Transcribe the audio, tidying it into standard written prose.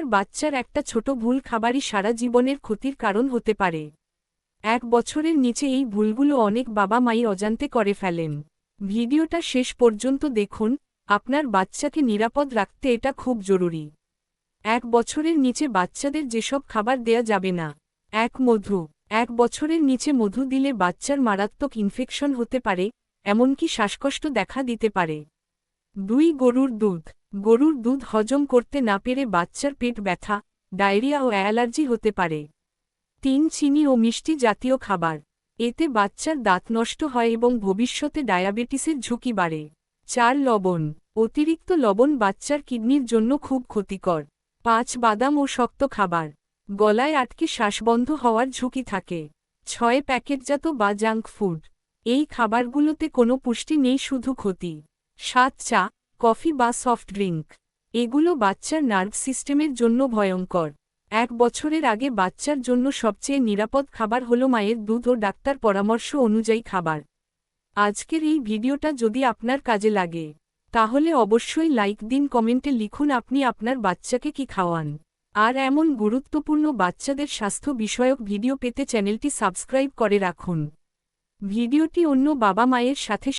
বাচ্চার একটা ছোট ভুল খাবারই সারা জীবনের ক্ষতির কারণ হতে পারে। 1 বছরের নিচে এই ভুলগুলো অনেক বাবা মাই অজান্তে করে ফেলেন। ভিডিওটা শেষ পর্যন্ত দেখুন, আপনার বাচ্চাকে নিরাপদ রাখতে এটা খুব জরুরি। 1 বছরের নিচে বাচ্চাদের যেসব খাবার দেয়া যাবে না। 1 মধু। 1 বছরের নিচে মধু দিলে বাচ্চার মারাত্মক ইনফেকশন হতে পারে, এমনকি শ্বাসকষ্ট দেখা দিতে পারে। 2 গরুর দুধ। গরুর দুধ হজম করতে না পেরে বাচ্চার পেট ব্যথা, ডায়রিয়া ও অ্যালার্জি হতে পারে। 3 চিনি ও মিষ্টি জাতীয় খাবার। এতে বাচ্চার দাঁত নষ্ট হয় এবং ভবিষ্যতে ডায়াবেটিসের ঝুঁকি বাড়ে। 4 লবণ। অতিরিক্ত লবণ বাচ্চার কিডনির জন্য খুব ক্ষতিকর। 5 বাদাম ও শক্ত খাবার। গলায় আটকে শ্বাসবন্ধ হওয়ার ঝুঁকি থাকে। 6 প্যাকেটজাত বা জাঙ্ক ফুড। এই খাবারগুলোতে কোনো পুষ্টি নেই, শুধু ক্ষতি। 7 চা, কফি বা সফট ড্রিঙ্ক। এগুলো বাচ্চার নার্ভ সিস্টেমের জন্য ভয়ঙ্কর। 1 বছরের আগে বাচ্চার জন্য সবচেয়ে নিরাপদ খাবার হলো মায়ের দুধ ও ডাক্তার পরামর্শ অনুযায়ী খাবার। আজকের এই ভিডিওটা যদি আপনার কাজে লাগে, তাহলে অবশ্যই লাইক দিন, কমেন্টে লিখুন আপনি আপনার বাচ্চাকে কি খাওয়ান। আর এমন গুরুত্বপূর্ণ বাচ্চাদের স্বাস্থ্য বিষয়ক ভিডিও পেতে চ্যানেলটি সাবস্ক্রাইব করে রাখুন। ভিডিওটি অন্য বাবা মায়ের সাথে